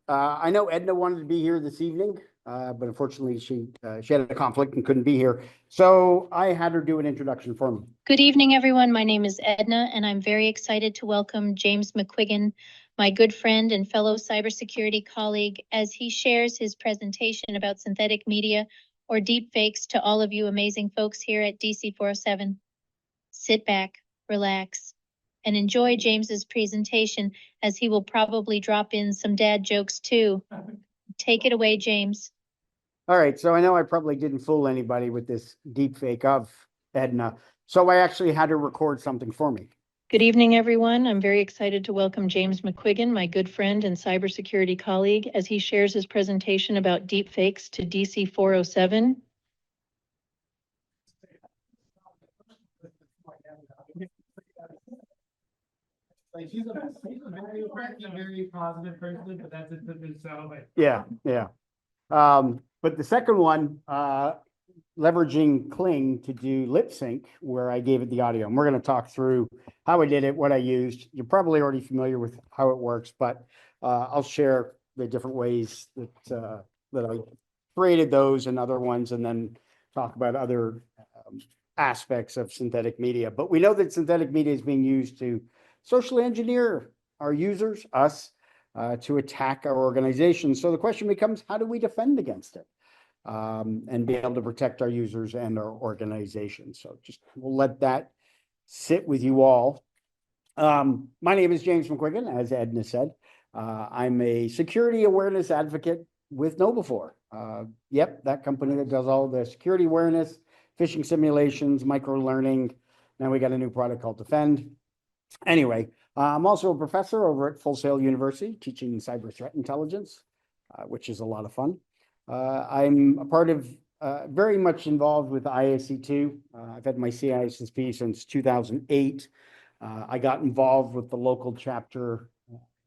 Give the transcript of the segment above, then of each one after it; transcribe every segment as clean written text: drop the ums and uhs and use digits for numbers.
I know Edna wanted to be here this evening, but unfortunately she had a conflict and couldn't be here. So I had her do an introduction for me. Good evening, everyone. My name is Edna, and I'm very excited to welcome James McQuiggan, my good friend and fellow cybersecurity colleague, as he shares his presentation about synthetic media or deepfakes to all of you amazing folks here at DC407. Sit back, relax, and enjoy James's presentation, as he will probably drop in some dad jokes too. Take it away, James. All right, so I know I probably didn't fool anybody with this deepfake of Edna, so I actually had her record something for me. Good evening, everyone. I'm very excited to welcome James McQuiggan, my good friend and cybersecurity colleague, as he shares his presentation about deepfakes to DC407. Like she's a very positive person, but that's it to so like Yeah. But the second one, leveraging Kling to do lip sync, where I gave it the audio. And we're going to talk through how I did it, what I used. You're probably already familiar with how it works, but I'll share the different ways that I created those and other ones, and then talk about other aspects of synthetic media. But we know that synthetic media is being used to socially engineer our users, us, to attack our organizations. So the question becomes, how do we defend against it? And be able to protect our users and our organizations. So just we'll let that sit with you all. My name is James McQuiggan, as Edna said. I'm a security awareness advocate with KnowBe4. Yep, that company that does all the security awareness, phishing simulations, micro-learning. Now we got a new product called Defend. Anyway, I'm also a professor over at Full Sail University teaching cyber threat intelligence, which is a lot of fun. I'm a part of, very much involved with IAC2. I've had my CISSP since 2008. I got involved with the local chapter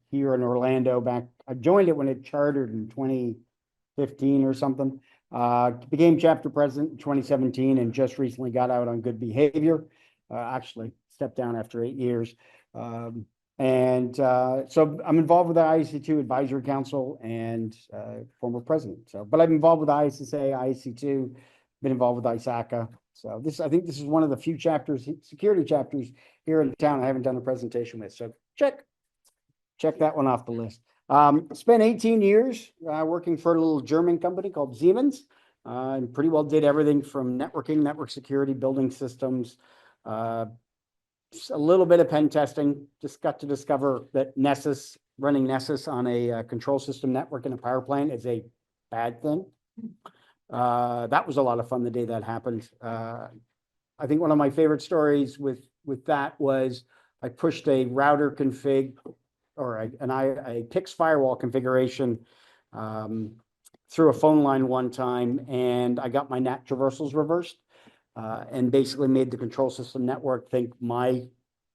here in Orlando back. I joined it when it chartered in 2015 or something. Became chapter president in 2017 and just recently got out on good behavior. Actually stepped down after 8 years. So I'm involved with the IAC2 Advisory Council and former president. So, but I'm involved with ISSA, IAC2, been involved with ISACA. So I think this is one of the few chapters, security chapters here in town I haven't done a presentation with. So check that one off the list. Spent 18 years working for a little German company called Siemens, and pretty well did everything from networking, network security, building systems, a little bit of pen testing. Just got to discover that running Nessus on a control system network in a power plant is a bad thing. That was a lot of fun the day that happened. I think one of my favorite stories with that was I pushed a router config or a PIX firewall configuration through a phone line one time, and I got my NAT traversals reversed. And basically made the control system network think my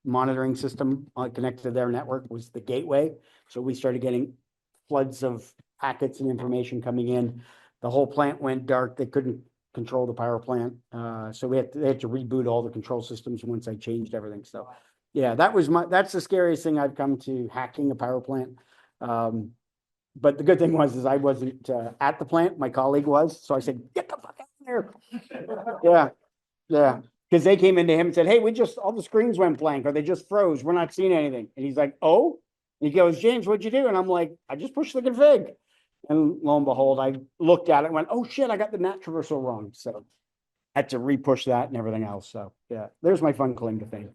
monitoring system connected to their network was the gateway. So we started getting floods of packets and information coming in. The whole plant went dark. They couldn't control the power plant. So they had to reboot all the control systems once I changed everything. So yeah, that's the scariest thing I've come to, hacking a power plant. But the good thing was I wasn't at the plant. My colleague was. So I said, get the fuck out of there. Yeah, because they came into him and said, hey, all the screens went blank or they just froze. We're not seeing anything. And he's like, oh? And he goes, James, what'd you do? And I'm like, I just pushed the config. And lo and behold, I looked at it and went, oh shit, I got the NAT traversal wrong. So I had to re-push that and everything else. So yeah, there's my fun claim to fame.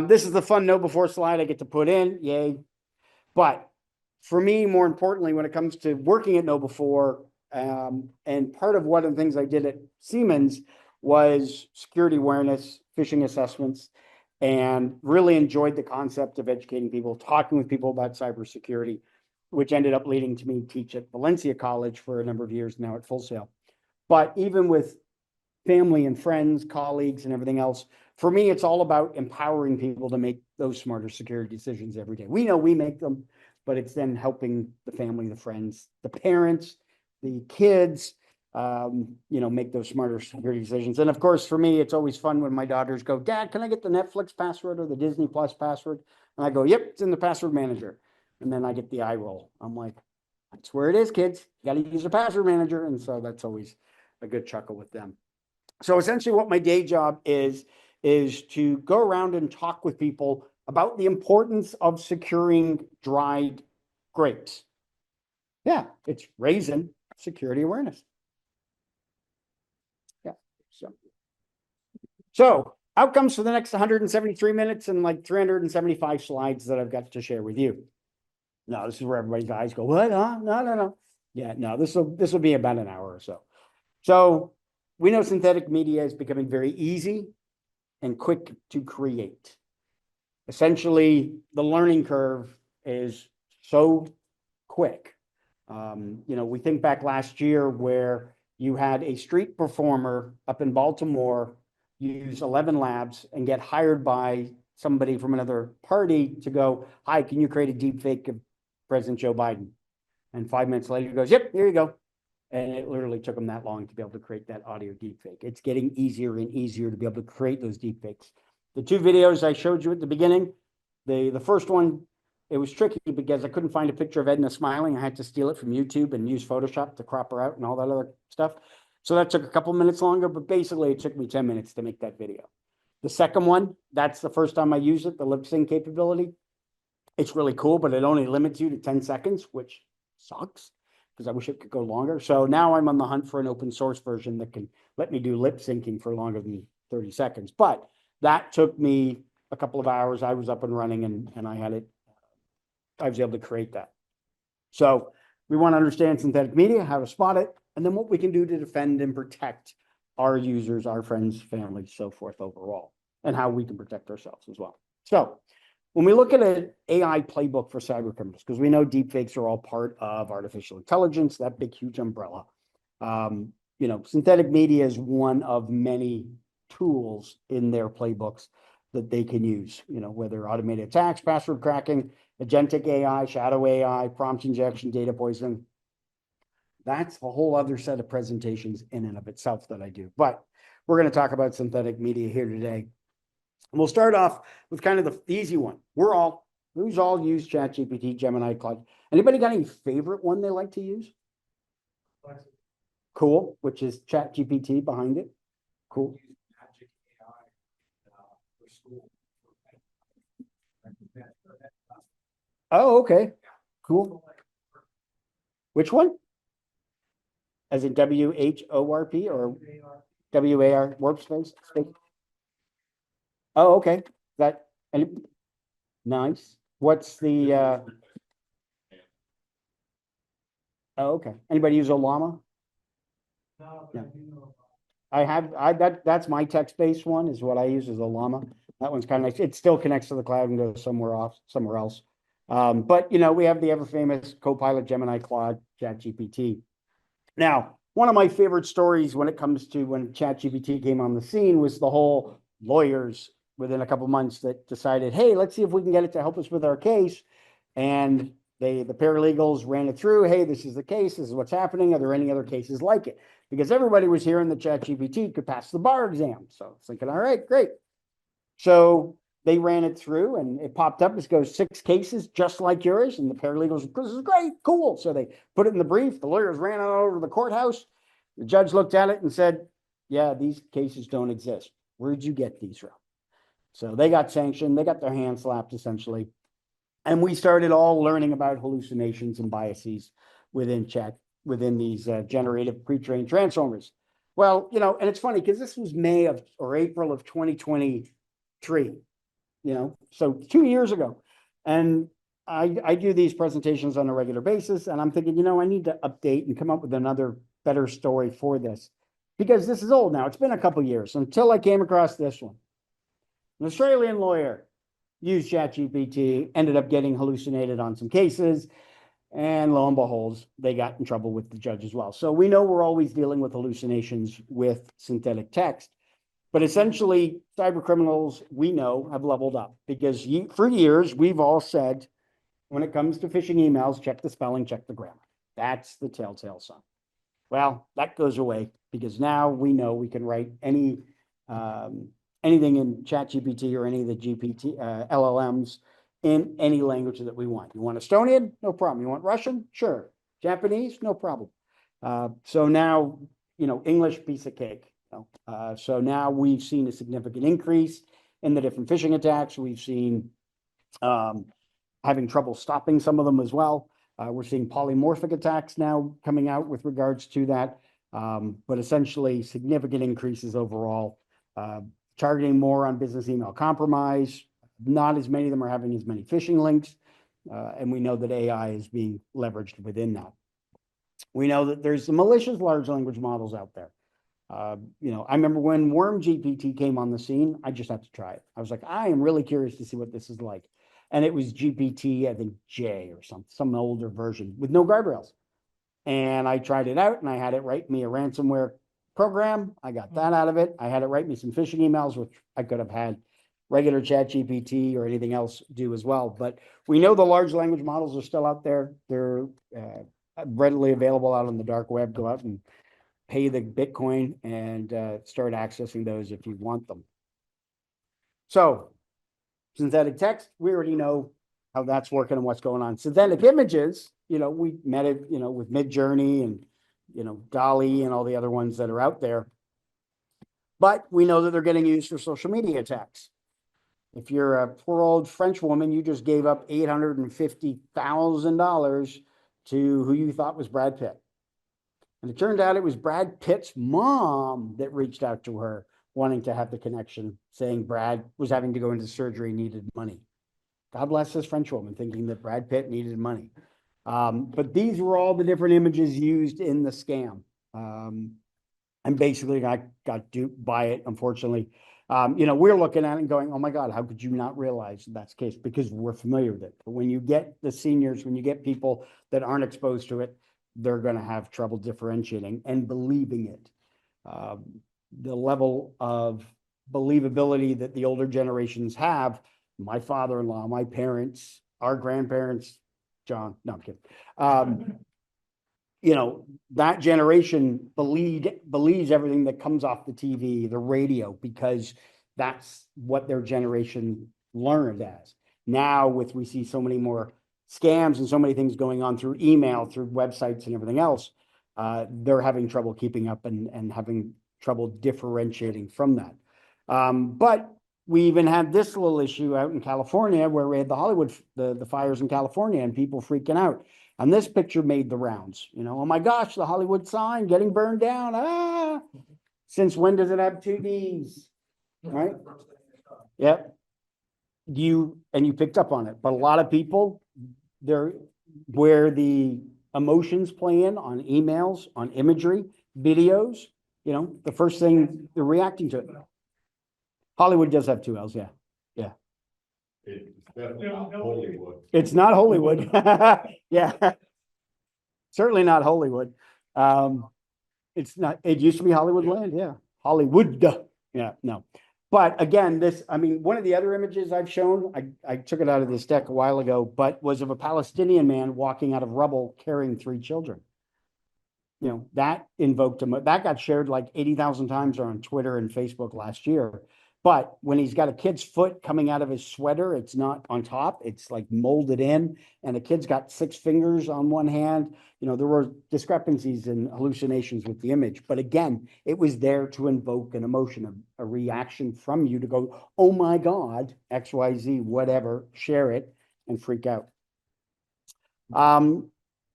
This is the fun KnowBe4 slide I get to put in. Yay. But for me, more importantly, when it comes to working at KnowBe4, and part of one of the things I did at Siemens was security awareness, phishing assessments, and really enjoyed the concept of educating people, talking with people about cybersecurity, which ended up leading to me teach at Valencia College for a number of years now at Full Sail. But even with family and friends, colleagues, and everything else, for me, it's all about empowering people to make those smarter security decisions every day. We know we make them, but it's then helping the family, the friends, the parents, the kids, make those smarter security decisions. And of course, for me, it's always fun when my daughters go, Dad, can I get the Netflix password or the Disney Plus password? And I go, yep, it's in the password manager. And then I get the eye roll. I'm like, That's where it is, kids. You got to use a password manager. And so that's always a good chuckle with them. So essentially what my day job is to go around and talk with people about the importance of securing dried grapes. Yeah, it's raising security awareness. Yeah. So outcomes for the next 173 minutes and like 375 slides that I've got to share with you. No, this is where everybody's eyes go, what? No. Yeah, no, this will be about an hour or so. So we know synthetic media is becoming very easy and quick to create. Essentially, the learning curve is so quick. We think back last year where you had a street performer up in Baltimore use 11 labs and get hired by somebody from another party to go, hi, can you create a deep fake of President Joe Biden? And 5 minutes later, he goes, yep, here you go. And it literally took them that long to be able to create that audio deepfake. It's getting easier and easier to be able to create those deepfakes. The two videos I showed you at the beginning, the first one, it was tricky because I couldn't find a picture of Edna smiling. I had to steal it from YouTube and use Photoshop to crop her out and all that other stuff. So that took a couple minutes longer, but basically it took me 10 minutes to make that video. The second one, that's the first time I used it, the lip sync capability. It's really cool, but it only limits you to 10 seconds, which sucks because I wish it could go longer. So now I'm on the hunt for an open source version that can let me do lip syncing for longer than 30 seconds. But that took me a couple of hours. I was up and running and I was able to create that. So we want to understand synthetic media, how to spot it, and then what we can do to defend and protect our users, our friends, families, so forth overall, and how we can protect ourselves as well. So when we look at an AI playbook for cybercriminals, because we know deepfakes are all part of artificial intelligence, that big, huge umbrella. Synthetic media is one of many tools in their playbooks that they can use, whether automated attacks, password cracking, agentic AI, shadow AI, prompt injection, data poisoning. That's a whole other set of presentations in and of itself that I do. But we're going to talk about synthetic media here today. And we'll start off with kind of the easy one. Who's all used ChatGPT, Gemini, Claude? Anybody got any favorite one they like to use? Cool, which is ChatGPT behind it. Cool. Oh, okay. Cool. Which one? As in WHORP or WAR workspace? Oh, okay. Nice. What's the oh, okay. Anybody use Olama? No. That's my text-based one is what I use is Olama. That one's kind of nice. It still connects to the cloud and goes somewhere else. But we have the ever famous Copilot, Gemini, Claude, ChatGPT. Now, one of my favorite stories when it comes to when ChatGPT came on the scene was the whole lawyers within a couple months that decided, hey, let's see if we can get it to help us with our case. And the paralegals ran it through. Hey, this is the case. This is what's happening. Are there any other cases like it? Because everybody was hearing that ChatGPT could pass the bar exam. So it's thinking, all right, great. So they ran it through and it popped up. It goes 6 cases just like yours. And the paralegals, this is great, cool. So they put it in the brief. The lawyers ran it all over the courthouse. The judge looked at it and said, yeah, these cases don't exist. Where'd you get these from? So they got sanctioned. They got their hands slapped essentially. And we started all learning about hallucinations and biases within these generative pre-trained transformers. Well, and it's funny because this was May or April of 2023, so 2 years ago. And I do these presentations on a regular basis. And I'm thinking, I need to update and come up with another better story for this because this is old now. It's been a couple of years until I came across this one. An Australian lawyer used ChatGPT, ended up getting hallucinated on some cases, and lo and behold, they got in trouble with the judge as well. So we know we're always dealing with hallucinations with synthetic text, but essentially cyber criminals, we know, have leveled up because for years, we've all said, when it comes to phishing emails, check the spelling, check the grammar. That's the telltale sign. Well, that goes away because now we know we can write anything in ChatGPT or any of the LLMs in any language that we want. You want Estonian? No problem. You want Russian? Sure. Japanese, no problem. So now, English, piece of cake. So now we've seen a significant increase in the different phishing attacks. We've seen having trouble stopping some of them as well. We're seeing polymorphic attacks now coming out with regards to that, but essentially significant increases overall. Targeting more on business email compromise. Not as many of them are having as many phishing links, and we know that AI is being leveraged within that. We know that there's some malicious large language models out there. I remember when Worm GPT came on the scene, I just had to try it. I was like, I am really curious to see what this is like. And it was GPT, I think J or some older version with no guardrails. And I tried it out and I had it write me a ransomware program. I got that out of it. I had it write me some phishing emails, which I could have had regular chat GPT or anything else do as well. But we know the large language models are still out there. They're readily available out on the dark web. Go out and pay the Bitcoin and start accessing those if you want them. So synthetic text, we already know how that's working and what's going on. Synthetic images, we met it, with Midjourney and, DALL-E and all the other ones that are out there. But we know that they're getting used for social media attacks. If you're a poor old French woman, you just gave up $850,000 to who you thought was Brad Pitt. And it turned out it was Brad Pitt's mom that reached out to her wanting to have the connection, saying Brad was having to go into surgery, needed money. God bless this French woman thinking that Brad Pitt needed money. But these were all the different images used in the scam. And basically I got duped by it, unfortunately. We're looking at it and going, oh my God, how could you not realize that's the case? Because we're familiar with it. But when you get the seniors, when you get people that aren't exposed to it, they're going to have trouble differentiating and believing it. The level of believability that the older generations have, my father-in-law, my parents, our grandparents, John, no, I'm kidding. That generation believes everything that comes off the TV, the radio, because that's what their generation learned as. Now, we see so many more scams and so many things going on through email, through websites and everything else, they're having trouble keeping up and having trouble differentiating from that. But we even had this little issue out in California where we had the Hollywood, the fires in California and people freaking out. And this picture made the rounds, oh my gosh, the Hollywood sign getting burned down. Ah, since when does it have two Ds? Right? Yep. You picked up on it, but a lot of people, they're where the emotions play in on emails, on imagery, videos, the first thing they're reacting to it. Hollywood does have two L's, yeah. Yeah. It's definitely not Hollywood. It's not Hollywood. Yeah. Certainly not Hollywood. It's not, it used to be Hollywood land, yeah. Hollywood. Yeah, no. But again, one of the other images I've shown, I took it out of this deck a while ago, but was of a Palestinian man walking out of rubble carrying 3 children. That invoked him. That got shared like 80,000 times on Twitter and Facebook last year. But when he's got a kid's foot coming out of his sweater, it's not on top, it's like molded in, and the kid's got 6 fingers on one hand. There were discrepancies and hallucinations with the image. But again, it was there to invoke an emotion, a reaction from you to go, oh my God, XYZ, whatever, share it and freak out.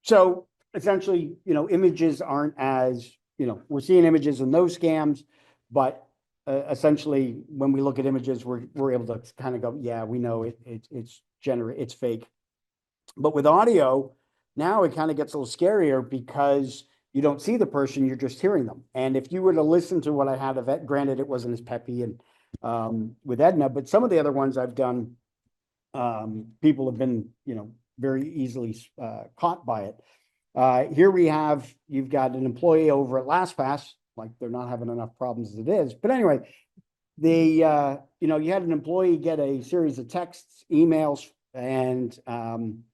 So essentially, images aren't as, we're seeing images in those scams, but essentially, when we look at images, we're able to kind of go, yeah, we know it's fake. But with audio, now it kind of gets a little scarier because you don't see the person, you're just hearing them. And if you were to listen to what I had of it, granted, it wasn't as peppy and with Edna, but some of the other ones I've done, people have been, very easily caught by it. Here you've got an employee over at LastPass, like they're not having enough problems as it is. But anyway, you had an employee get a series of texts, emails, and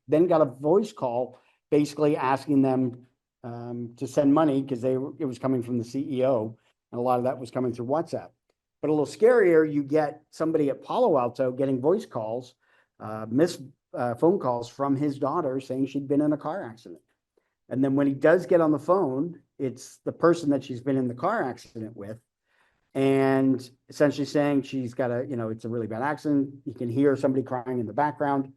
then got a voice call basically asking them to send money because it was coming from the CEO, and a lot of that was coming through WhatsApp. But a little scarier, you get somebody at Palo Alto getting voice calls, phone calls from his daughter saying she'd been in a car accident. And then when he does get on the phone, it's the person that she's been in the car accident with, and essentially saying she's got it's a really bad accident. You can hear somebody crying in the background.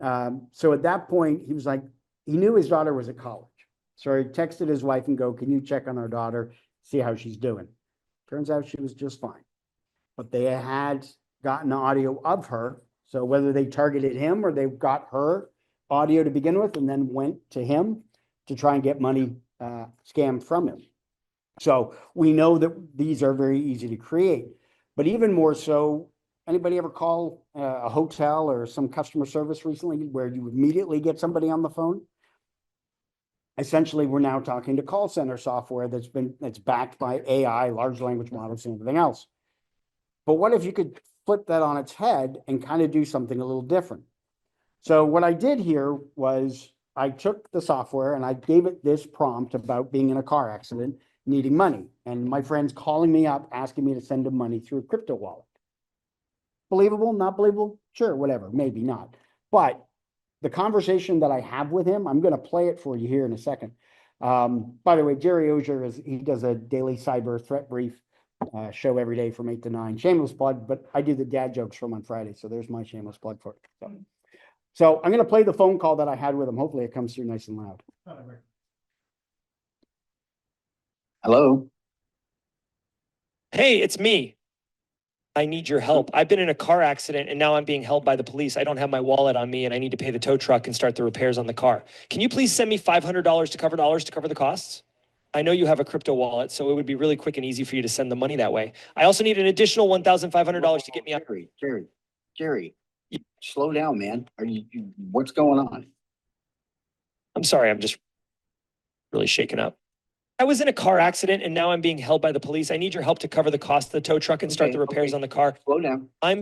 So at that point, he was like, he knew his daughter was at college. So he texted his wife and go, can you check on our daughter, see how she's doing? Turns out she was just fine. But they had gotten audio of her. So whether they targeted him or they got her audio to begin with and then went to him to try and get money scammed from him. So we know that these are very easy to create. But even more so, anybody ever call a hotel or some customer service recently where you immediately get somebody on the phone? Essentially, we're now talking to call center software that's backed by AI, large language models, and everything else. But what if you could flip that on its head and kind of do something a little different? So what I did here was I took the software and I gave it this prompt about being in a car accident, needing money. And my friend's calling me up, asking me to send him money through a crypto wallet. Believable, not believable? Sure, whatever, maybe not. But the conversation that I have with him, I'm going to play it for you here in a second. By the way, Jerry Ozier he does a daily cyber threat brief show every day from 8 to 9. Shameless plug, but I do the dad jokes from on Friday. So there's my shameless plug for it. So I'm going to play the phone call that I had with him. Hopefully it comes through nice and loud. Hello. Hey, it's me. I need your help. I've been in a car accident and now I'm being held by the police. I don't have my wallet on me and I need to pay the tow truck and start the repairs on the car. Can you please send me $500 to cover the costs? I know you have a crypto wallet, so it would be really quick and easy for you to send the money that way. I also need an additional $1,500 to get me out. Jerry, slow down, man. What's going on? I'm sorry, I'm just really shaken up. I was in a car accident and now I'm being held by the police. I need your help to cover the cost of the tow truck and start the repairs on the car. Slow down. I'm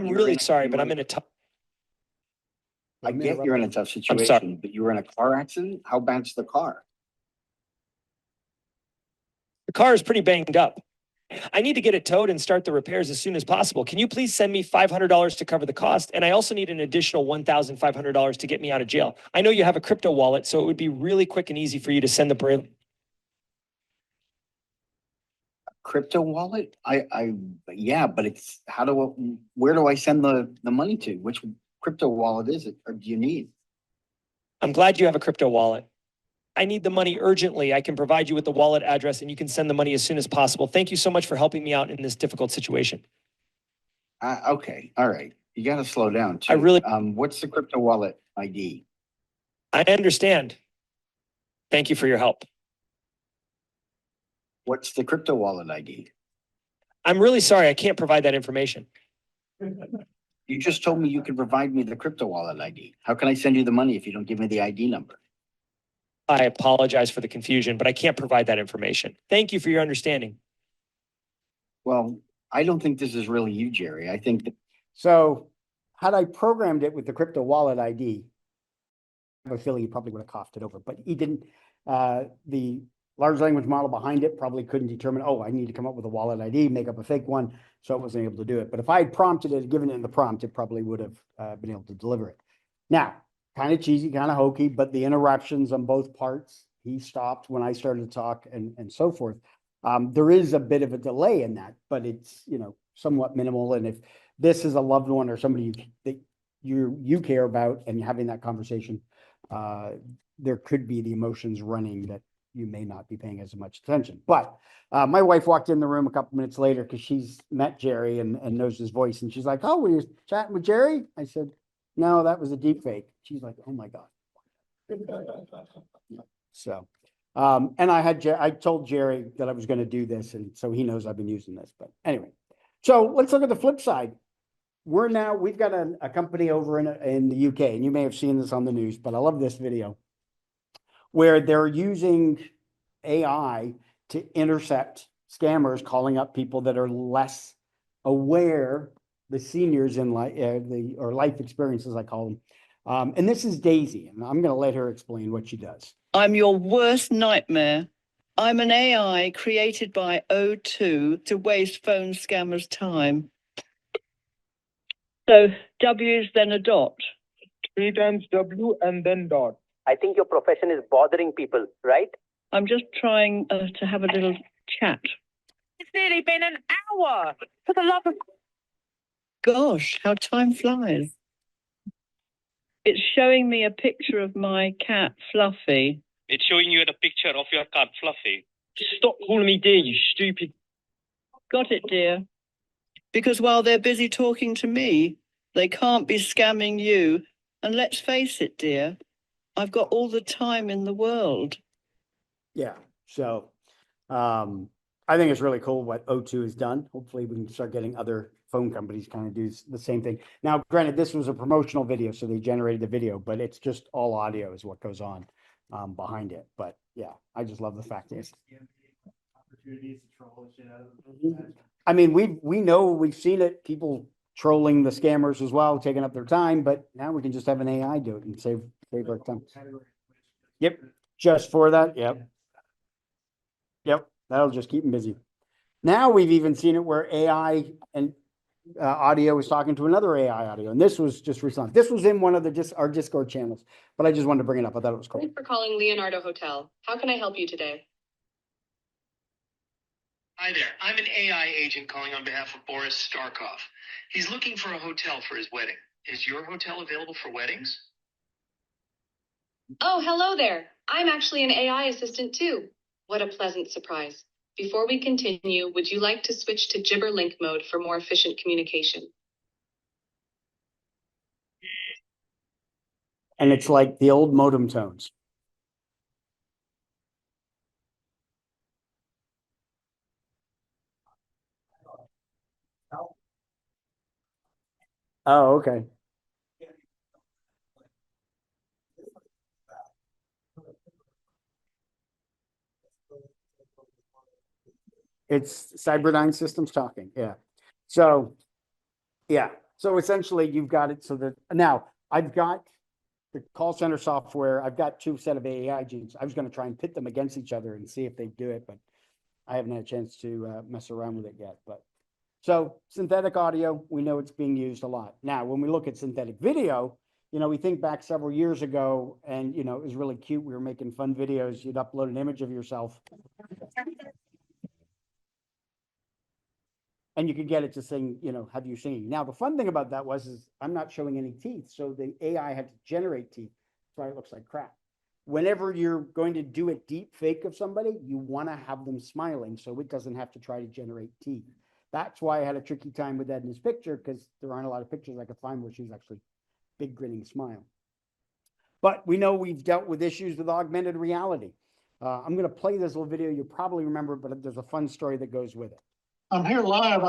really sorry, but I'm in a tough. I get you're in a tough situation, but you were in a car accident? How bad's the car? The car is pretty banged up. I need to get it towed and start the repairs as soon as possible. Can you please send me $500 to cover the cost? And I also need an additional $1,500 to get me out of jail. I know you have a crypto wallet, so it would be really quick and easy for you to send the Crypto wallet? Yeah, but it's where do I send the money to? Which crypto wallet is it, or do you need? I'm glad you have a crypto wallet. I need the money urgently. I can provide you with the wallet address and you can send the money as soon as possible. Thank you so much for helping me out in this difficult situation. Okay. All right. You got to slow down too. What's the crypto wallet ID? I understand. Thank you for your help. What's the crypto wallet ID? I'm really sorry. I can't provide that information. You just told me you could provide me the crypto wallet ID. How can I send you the money if you don't give me the ID number? I apologize for the confusion, but I can't provide that information. Thank you for your understanding. Well, I don't think this is really you, Jerry. I think that. So had I programmed it with the crypto wallet ID, I have a feeling he probably would have coughed it over, but he didn't. The large language model behind it probably couldn't determine, oh, I need to come up with a wallet ID, make up a fake one. So it wasn't able to do it. But if I had prompted it, given it in the prompt, it probably would have been able to deliver it. Now, kind of cheesy, kind of hokey, but the interruptions on both parts, he stopped when I started to talk and so forth. There is a bit of a delay in that, but it's, somewhat minimal. And if this is a loved one or somebody that you care about and having that conversation, there could be the emotions running that you may not be paying as much attention. But my wife walked in the room a couple minutes later because she's met Jerry and knows his voice. And she's like, oh, were you chatting with Jerry? I said, no, that was a deep fake. She's like, oh my God. So, and I told Jerry that I was going to do this. And so he knows I've been using this, but anyway, so let's look at the flip side. We've got a company over in the UK, and you may have seen this on the news, but I love this video where they're using AI to intercept scammers calling up people that are less aware, the seniors in life, or life experiences, I call them. And this is Daisy, and I'm going to let her explain what she does. I'm your worst nightmare. I'm an AI created by O2 to waste phone scammers' time. So W's then a dot. 3 times W and then dot. I think your profession is bothering people, right? I'm just trying to have a little chat. It's nearly been an hour. For the love of... Gosh, how time flies. It's showing me a picture of my cat, Fluffy. It's showing you the picture of your cat, Fluffy. Stop calling me dear, you stupid... Got it, dear. Because while they're busy talking to me, they can't be scamming you. And let's face it, dear, I've got all the time in the world. Yeah, so I think it's really cool what O2 has done. Hopefully we can start getting other phone companies kind of do the same thing. Now, granted, this was a promotional video, so they generated the video, but it's just all audio is what goes on behind it. But yeah, I just love the fact that it's, Opportunities to troll the shit out of them. I mean, we've seen it, people trolling the scammers as well, taking up their time, but now we can just have an AI do it and save our time. Yep, just for that, yep. Yep, that'll just keep them busy. Now we've even seen it where AI and audio is talking to another AI audio, and this was just recent. This was in one of our Discord channels, but I just wanted to bring it up. I thought it was cool. Thanks for calling Leonardo Hotel. How can I help you today? Hi there. I'm an AI agent calling on behalf of Boris Starkov. He's looking for a hotel for his wedding. Is your hotel available for weddings? Oh, hello there. I'm actually an AI assistant too. What a pleasant surprise. Before we continue, would you like to switch to gibber link mode for more efficient communication? And it's like the old modem tones. Oh, okay. It's Cyberdyne Systems talking, yeah. So, yeah. So essentially you've got it so that now I've got the call center software. I've got two set of AI agents. I was going to try and pit them against each other and see if they do it, but I haven't had a chance to mess around with it yet. But so synthetic audio, we know it's being used a lot. Now, when we look at synthetic video, you know, we think back several years ago and, you know, it was really cute. We were making fun videos. You'd upload an image of yourself and you could get it to sing, you know, have you singing. Now, the fun thing about that is I'm not showing any teeth. So the AI had to generate teeth. That's why it looks like crap. Whenever you're going to do a deep fake of somebody, you want to have them smiling so it doesn't have to try to generate teeth. That's why I had a tricky time with that in his picture, because there aren't a lot of pictures I could find where she's actually big grinning smile. But we know we've dealt with issues with augmented reality. I'm going to play this little video. You probably remember, but there's a fun story that goes with it. I'm here live.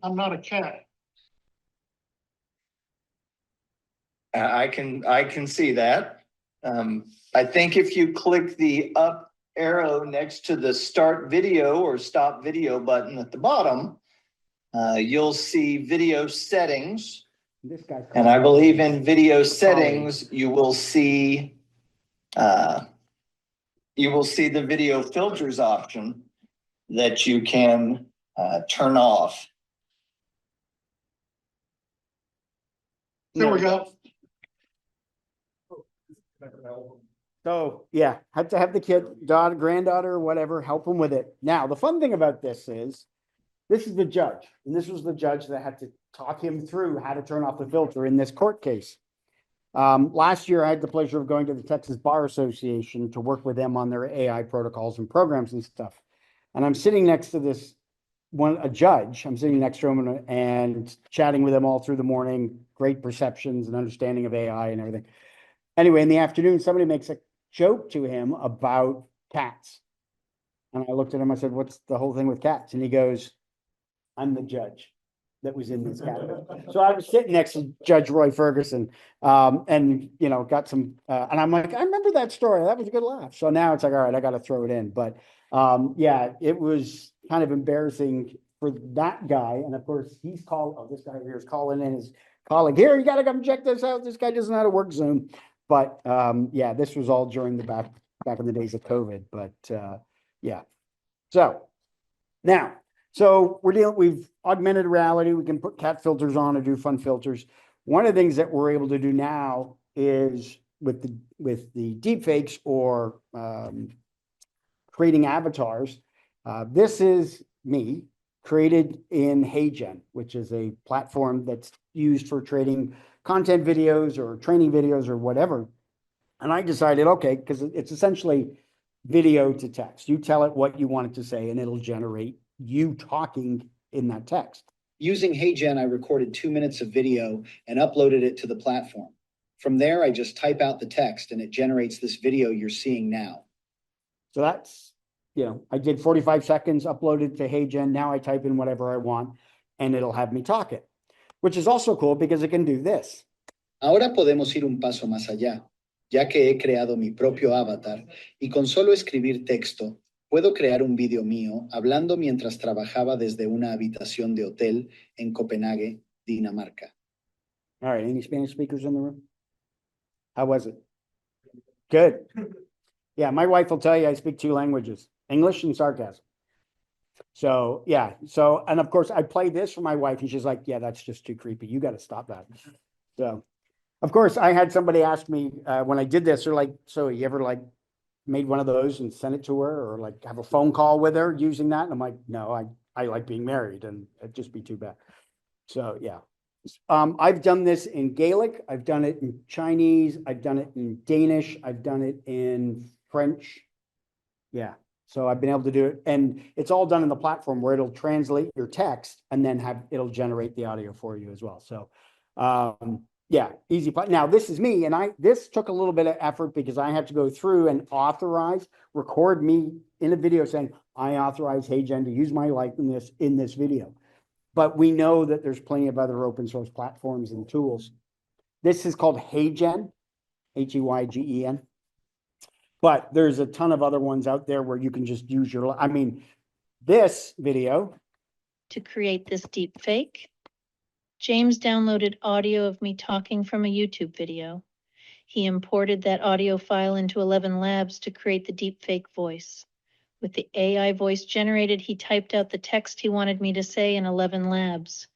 I'm not a cat. I can see that. I think if you click the up arrow next to the start video or stop video button at the bottom, you'll see video settings. This guy, and I believe in video settings, you will see the video filters option that you can turn off. There we go. So yeah, had to have the kid, daughter, granddaughter, or whatever, help them with it. Now, the fun thing about this is the judge, and this was the judge that had to talk him through how to turn off the filter in this court case. Last year, I had the pleasure of going to the Texas Bar Association to work with them on their AI protocols and programs and stuff. And I'm sitting next to a judge. I'm sitting next to him and chatting with him all through the morning. Great perceptions and understanding of AI and everything. Anyway, in the afternoon, somebody makes a joke to him about cats. And I looked at him, I said, what's the whole thing with cats? And he goes, I'm the judge that was in this cat. So I was sitting next to Judge Roy Ferguson and, you know, got some, and I'm like, I remember that story. That was a good laugh. So now it's like, all right, I got to throw it in. But yeah, it was kind of embarrassing for that guy. And of course, he's called, oh, this guy here is calling in his colleague, here, you got to come check this out. This guy doesn't know how to work Zoom. But yeah, this was all during the back in the days of COVID. But yeah. So now, we've augmented reality. We can put cat filters on or do fun filters. One of the things that we're able to do now is with the deepfakes or creating avatars. This is me created in HeyGen, which is a platform that's used for trading content videos or training videos or whatever. And I decided, okay, because it's essentially video to text. You tell it what you want it to say, and it'll generate you talking in that text. Using HeyGen, I recorded 2 minutes of video and uploaded it to the platform. From there, I just type out the text and it generates this video you're seeing now. So that's, I did 45 seconds, uploaded to HeyGen. Now I type in whatever I want and it'll have me talk it, which is also cool because it can do this. Ahora podemos ir un paso más allá, ya que he creado mi propio avatar y con solo escribir texto, puedo crear un video mío hablando mientras trabajaba desde una habitación de hotel en Copenhague, Dinamarca. All right, any Spanish speakers in the room? How was it? Good. Yeah, my wife will tell you I speak 2 languages, English and sarcasm. So, yeah. So, and of course, I play this for my wife and she's like, yeah, that's just too creepy. You got to stop that. So, of course, I had somebody ask me when I did this, they're like, so you ever like made one of those and sent it to her or like have a phone call with her using that? And I'm like, no, I like being married and it'd just be too bad. So, yeah. I've done this in Gaelic. I've done it in Chinese. I've done it in Danish. I've done it in French. Yeah. So I've been able to do it. And it's all done in the platform where it'll translate your text and then it'll generate the audio for you as well. So, yeah, easy. Now this is me. And this took a little bit of effort because I had to go through and record me in a video saying, I authorize HeyGen to use my likeness in this video. But we know that there's plenty of other open source platforms and tools. This is called HeyGen, HeyGen. But there's a ton of other ones out there where you can just use this video. To create this deep fake, James downloaded audio of me talking from a YouTube video. He imported that audio file into 11 Labs to create the deep fake voice. With the AI voice generated, he typed out the text he wanted me to say in 11 Labs.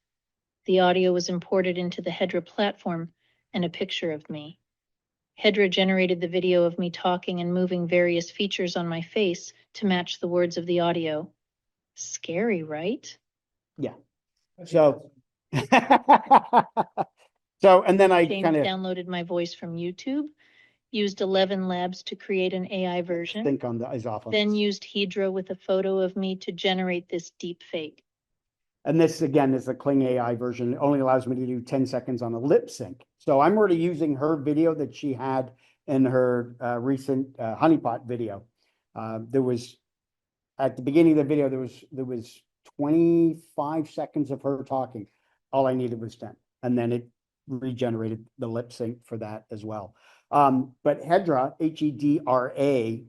The audio was imported into the Hedra platform and a picture of me. Hedra generated the video of me talking and moving various features on my face to match the words of the audio. Scary, right? Yeah. So, and then I James downloaded my voice from YouTube, used 11 Labs to create an AI version, then used Hedra with a photo of me to generate this deep fake. And this, again, is a Kling AI version. It only allows me to do 10 seconds on a lip sync. So I'm already using her video that she had in her recent honeypot video. There was, at the beginning of the video, there was 25 seconds of her talking. All I needed was 10. And then it regenerated the lip sync for that as well. But Hedra, Hedra,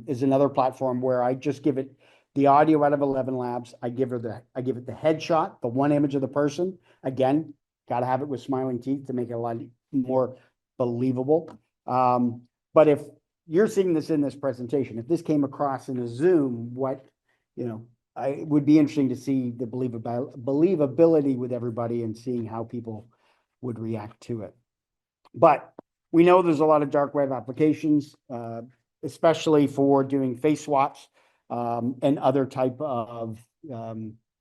is another platform where I just give it the audio out of 11 Labs. I give it the headshot, the one image of the person. Again, got to have it with smiling teeth to make it a lot more believable. But if you're seeing this in this presentation, if this came across in a Zoom, it would be interesting to see the believability with everybody and seeing how people would react to it. But we know there's a lot of dark web applications, especially for doing face swaps and other type of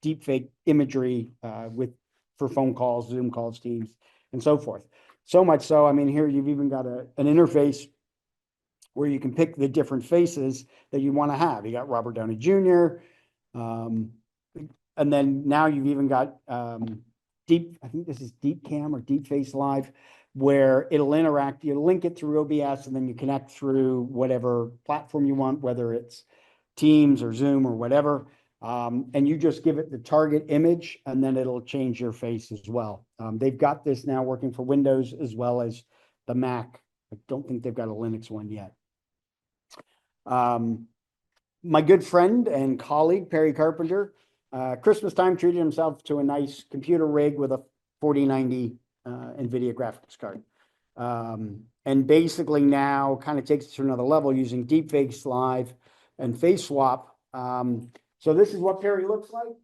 deepfake imagery for phone calls, Zoom calls, Teams, and so forth. So much so, here you've even got an interface where you can pick the different faces that you want to have. You got Robert Downey Jr., and then now you've even got I think this is Deep Cam or Deep Face Live, where it'll interact. You link it through OBS and then you connect through whatever platform you want, whether it's Teams or Zoom or whatever. And you just give it the target image and then it'll change your face as well. They've got this now working for Windows as well as the Mac. I don't think they've got a Linux one yet. My good friend and colleague, Perry Carpenter, Christmas time treated himself to a nice computer rig with a 4090 NVIDIA graphics card. And basically now kind of takes it to another level using Deepfakes Live and Face Swap. So this is what Perry looks like.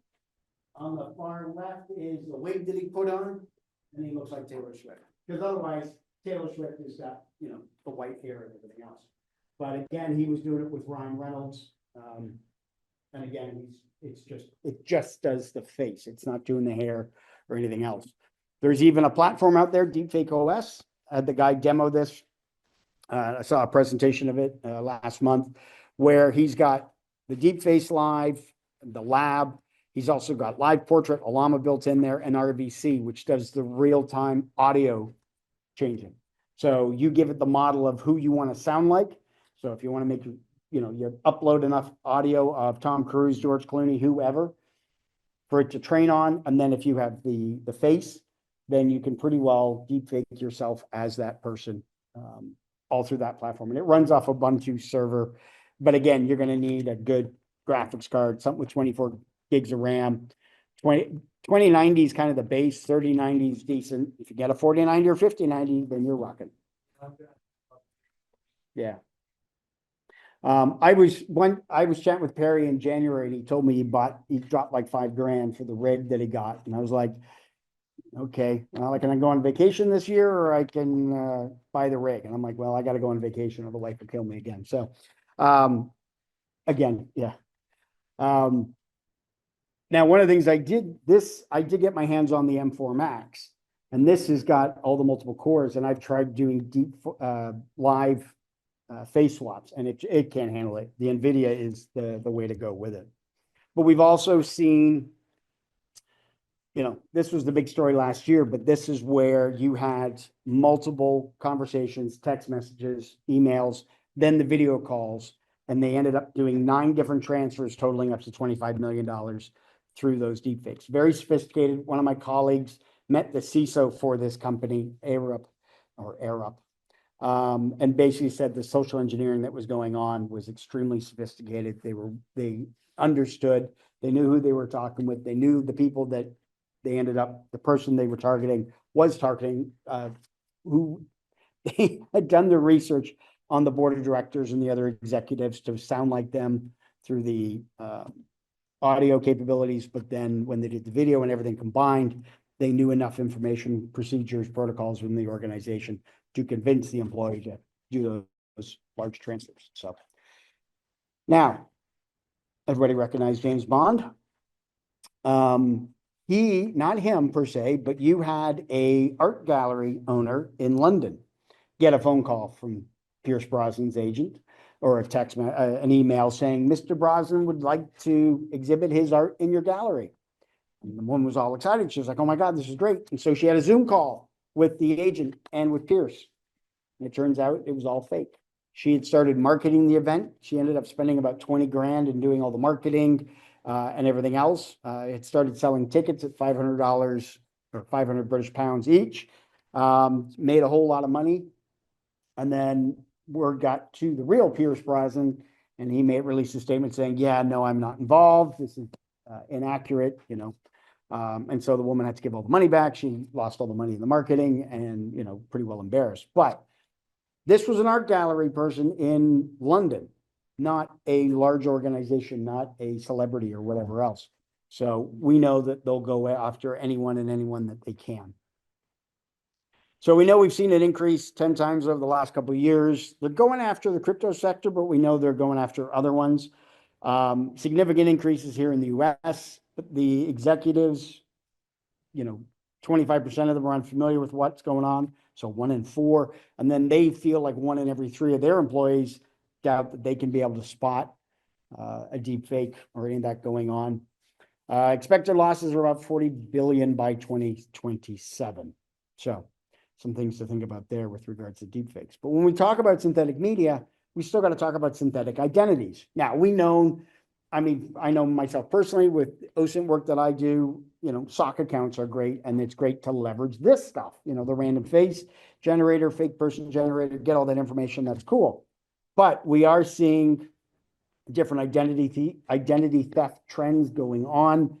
On the far left is the wig that he put on, and he looks like Taylor Swift. Because otherwise, Taylor Swift has got, the white hair and everything else. But again, he was doing it with Ryan Reynolds. And again, it just does the face. It's not doing the hair or anything else. There's even a platform out there, Deepfake OS. I had the guy demo this. I saw a presentation of it last month where he's got the Deepface Live, the lab. He's also got live portrait, Alama built in there, and RVC, which does the real-time audio changing. So you give it the model of who you want to sound like. So if you want to make, you upload enough audio of Tom Cruise, George Clooney, whoever, for it to train on. And then if you have the face, then you can pretty well deepfake yourself as that person all through that platform. And it runs off a Ubuntu server. But again, you're going to need a good graphics card, something with 24 gigs of RAM. 2090 is kind of the base, 3090 is decent. If you get a 4090 or 5090, then you're rocking. Yeah. I was chatting with Perry in January, and he told me he dropped like $5,000 for the rig that he got. And I was like, okay, well, can I go on vacation this year, or I can buy the rig? And I'm like, well, I got to go on vacation or the wife will kill me again. So, again, yeah. Now, one of the things I did get my hands on the M4 Max, and this has got all the multiple cores, and I've tried doing deep live face swaps, and it can't handle it. The NVIDIA is the way to go with it. But we've also seen, this was the big story last year, but this is where you had multiple conversations, text messages, emails, then the video calls, and they ended up doing 9 different transfers totaling up to $25 million through those deepfakes. Very sophisticated. One of my colleagues met the CISO for this company, ARUP, and basically said the social engineering that was going on was extremely sophisticated. They understood, they knew who they were talking with, they knew the people that the person they were targeting was targeting, who they had done their research on the board of directors and the other executives to sound like them through the audio capabilities. But then when they did the video and everything combined, they knew enough information, procedures, protocols within the organization to convince the employee to do those large transfers. So now, everybody recognize James Bond. Not him per se, but you had a art gallery owner in London get a phone call from Pierce Brosnan's agent, or a text, an email saying, Mr. Brosnan would like to exhibit his art in your gallery. And the woman was all excited. She was like, oh my God, this is great. And so she had a Zoom call with the agent and with Pierce. And it turns out it was all fake. She had started marketing the event. She ended up spending about 20 grand in doing all the marketing and everything else. It started selling tickets at $500 or 500 British pounds each. Made a whole lot of money. And then word got to the real Pierce Brosnan, and he released a statement saying, yeah, no, I'm not involved. This is inaccurate, and so the woman had to give all the money back. She lost all the money in the marketing and, pretty well embarrassed. But this was an art gallery person in London, not a large organization, not a celebrity or whatever else. So we know that they'll go after anyone and anyone that they can. So we know we've seen an increase 10 times over the last couple of years. They're going after the crypto sector, but we know they're going after other ones. Significant increases here in the US. The executives, 25% of them are unfamiliar with what's going on. So 1 in 4. And then they feel like 1 in every 3 of their employees doubt that they can be able to spot a deep fake or any of that going on. Expected losses are about 40 billion by 2027. So some things to think about there with regards to deepfakes. But when we talk about synthetic media, we still got to talk about synthetic identities. Now, I know myself personally with OSINT work that I do, SOC accounts are great, and it's great to leverage this stuff, the random face generator, fake person generator, get all that information. That's cool. But we are seeing different identity theft trends going on,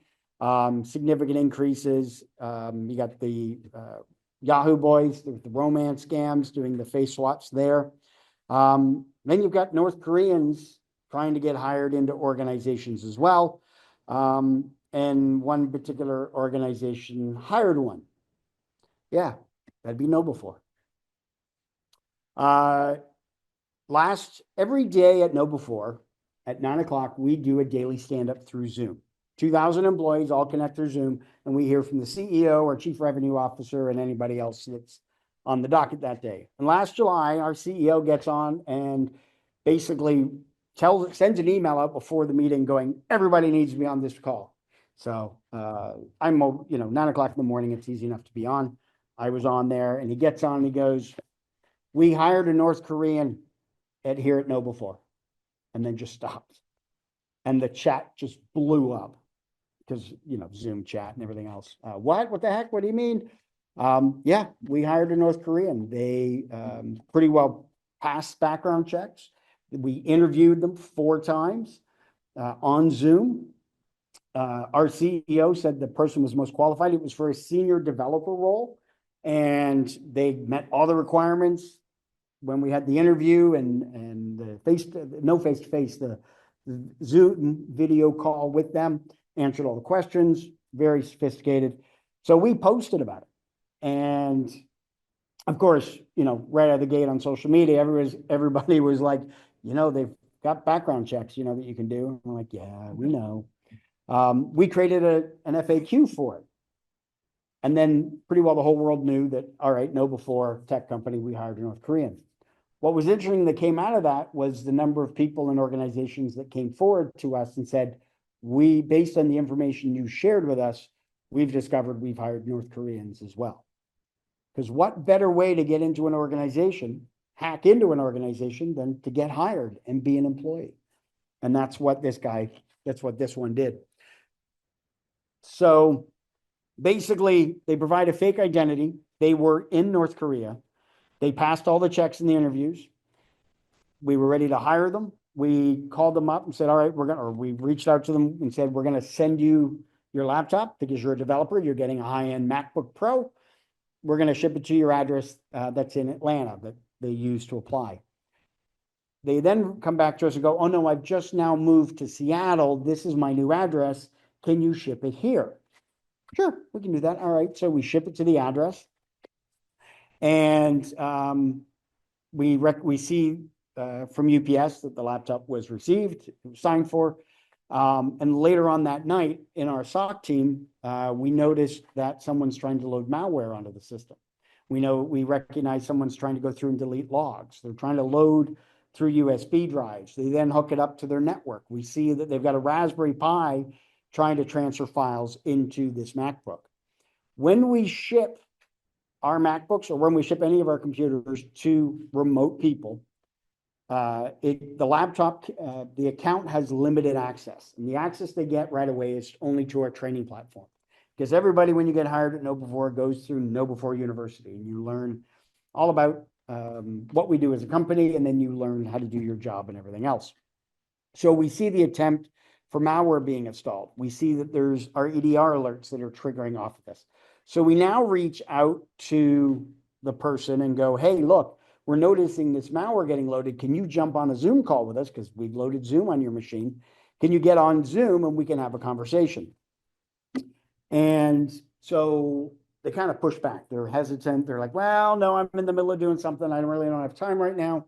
significant increases. You got the Yahoo boys, the romance scams, doing the face swaps there. Then you've got North Koreans trying to get hired into organizations as well. And one particular organization hired one. Yeah, that'd be KnowBe4. Every day at KnowBe4, at 9 o'clock, we do a daily stand-up through Zoom. 2,000 employees all connect through Zoom, and we hear from the CEO or chief revenue officer and anybody else that's on the docket that day. And last July, our CEO gets on and basically sends an email out before the meeting going, everybody needs to be on this call. So I'm, 9 o'clock in the morning, it's easy enough to be on. I was on there, and he gets on and he goes, we hired a North Korean here at KnowBe4, and then just stopped. And the chat just blew up because, Zoom chat and everything else. What the heck? What do you mean? Yeah, we hired a North Korean. They pretty well passed background checks. We interviewed them 4 times on Zoom. Our CEO said the person was most qualified. It was for a senior developer role, and they met all the requirements when we had the interview and the no face-to-face, the Zoom video call with them, answered all the questions, very sophisticated. So we posted about it. And of course, right out of the gate on social media, everybody was like, they've got background checks, that you can do. I'm like, yeah, we know. We created an FAQ for it. And then pretty well the whole world knew that, all right, KnowBe4 tech company, we hired a North Korean. What was interesting that came out of that was the number of people and organizations that came forward to us and said, based on the information you shared with us, we've discovered we've hired North Koreans as well. Because what better way to get into an organization, hack into an organization, than to get hired and be an employee? And that's what this one did. So basically, they provide a fake identity. They were in North Korea. They passed all the checks in the interviews. We were ready to hire them. We called them up and said, all right, we reached out to them and said, we're going to send you your laptop because you're a developer. You're getting a high-end MacBook Pro. We're going to ship it to your address that's in Atlanta that they use to apply. They then come back to us and go, oh no, I've just now moved to Seattle. This is my new address. Can you ship it here? Sure, we can do that. All right, so we ship it to the address. And we see from UPS that the laptop was received, it was signed for. And later on that night in our SOC team, we noticed that someone's trying to load malware onto the system. We recognize someone's trying to go through and delete logs. They're trying to load through USB drives. They then hook it up to their network. We see that they've got a Raspberry Pi trying to transfer files into this MacBook. When we ship our MacBooks, or when we ship any of our computers to remote people, the laptop, the account has limited access. And the access they get right away is only to our training platform. Because everybody, when you get hired at KnowBe4, goes through KnowBe4 University, and you learn all about what we do as a company, and then you learn how to do your job and everything else. So we see the attempt for malware being installed. We see that there's our EDR alerts that are triggering off of this. So we now reach out to the person and go, hey, look, we're noticing this malware getting loaded. Can you jump on a Zoom call with us? Because we've loaded Zoom on your machine. Can you get on Zoom and we can have a conversation? And so they kind of push back. They're hesitant. They're like, well, no, I'm in the middle of doing something. I don't have time right now.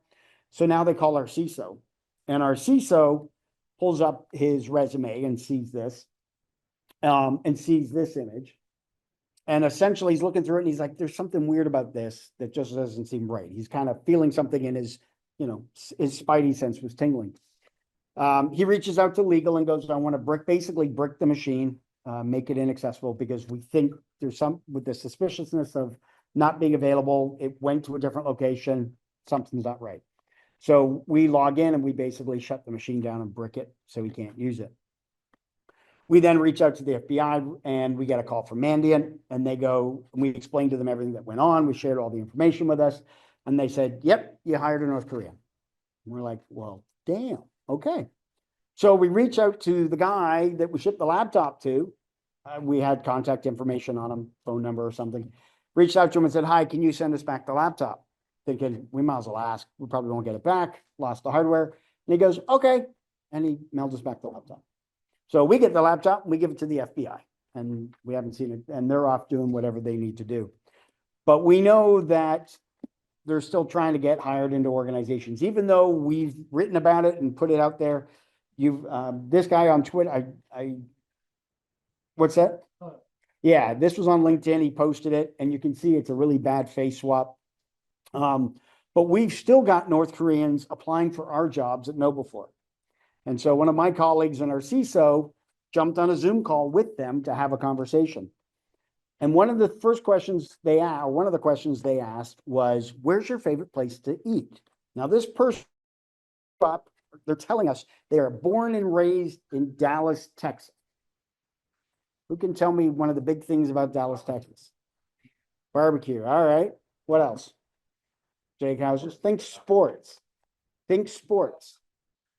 So now they call our CISO. And our CISO pulls up his resume and sees this image. And essentially he's looking through it and he's like, there's something weird about this that just doesn't seem right. He's kind of feeling something in his his spidey sense was tingling. He reaches out to legal and goes, I want to basically brick the machine, make it inaccessible because we think there's with the suspiciousness of not being available. It went to a different location. Something's not right. So we log in and we basically shut the machine down and brick it so we can't use it. We then reach out to the FBI and we get a call from Mandiant, and they go, and we explained to them everything that went on. We shared all the information with us, and they said, yep, you hired a North Korean. And we're like, well, damn, okay. So we reach out to the guy that we shipped the laptop to. We had contact information on him, phone number or something. Reached out to him and said, hi, can you send us back the laptop? Thinking, we might as well ask. We probably won't get it back. Lost the hardware. And he goes, okay. And he mails us back the laptop. So we get the laptop and we give it to the FBI, and we haven't seen it, and they're off doing whatever they need to do. But we know that they're still trying to get hired into organizations, even though we've written about it and put it out there. You've, this guy on Twitter, what's that? Yeah, this was on LinkedIn. He posted it, and you can see it's a really bad face swap. But we've still got North Koreans applying for our jobs at KnowBe4. And so one of my colleagues in our CISO jumped on a Zoom call with them to have a conversation. And one of the first questions they asked, or one of the questions they asked was, where's your favorite place to eat? Now, this person, they're telling us they are born and raised in Dallas, Texas. Who can tell me one of the big things about Dallas, Texas? Barbecue. All right. What else? Jake Houses. Think sports. Think sports.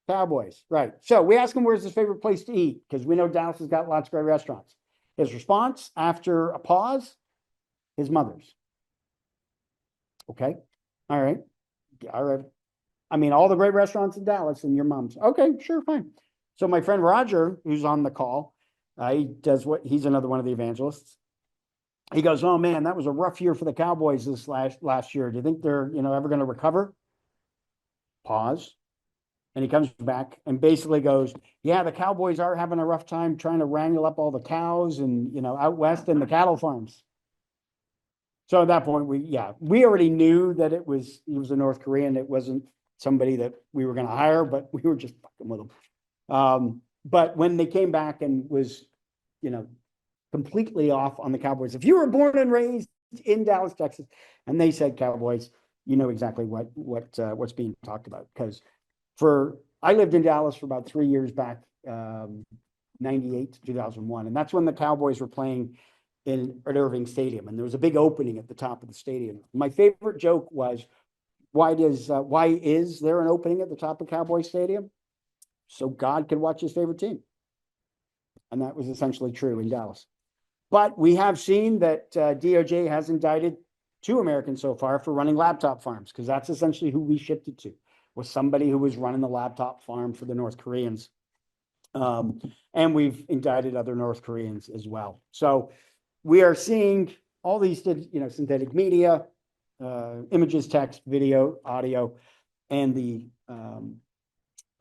Cowboys. Right. So we ask him where's his favorite place to eat, because we know Dallas has got lots of great restaurants. His response after a pause, his mother's. Okay. All right. All right. I mean, all the great restaurants in Dallas and your mom's. Okay, sure, fine. So my friend Roger, who's on the call, he's another one of the evangelists. He goes, oh man, that was a rough year for the Cowboys this last year. Do you think they're, ever going to recover? Pause. And he comes back and basically goes, yeah, the Cowboys are having a rough time trying to wrangle up all the cows and, out west in the cattle farms. So at that point, we already knew that he was a North Korean. It wasn't somebody that we were going to hire, but we were just fucking with him. But when they came back and was, completely off on the Cowboys, if you were born and raised in Dallas, Texas, and they said Cowboys, you know exactly what's being talked about. Because I lived in Dallas for about 3 years back, 98 to 2001. And that's when the Cowboys were playing at Irving Stadium. And there was a big opening at the top of the stadium. My favorite joke was, why is there an opening at the top of Cowboy Stadium? So God could watch his favorite team. And that was essentially true in Dallas. But we have seen that DOJ has indicted 2 Americans so far for running laptop farms, because that's essentially who we shipped it to, was somebody who was running the laptop farm for the North Koreans. And we've indicted other North Koreans as well. So we are seeing all these, synthetic media, images, text, video, audio, and the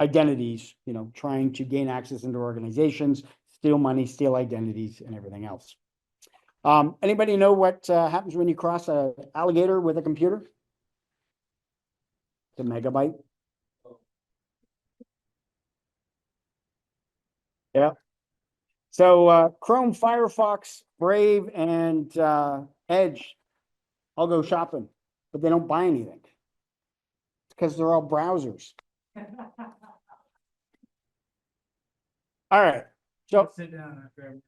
identities, trying to gain access into organizations, steal money, steal identities, and everything else. Anybody know what happens when you cross an alligator with a computer? It's a megabyte. Yeah. So Chrome, Firefox, Brave, and Edge all go shopping, but they don't buy anything. It's because they're all browsers. All right. So Sit down after.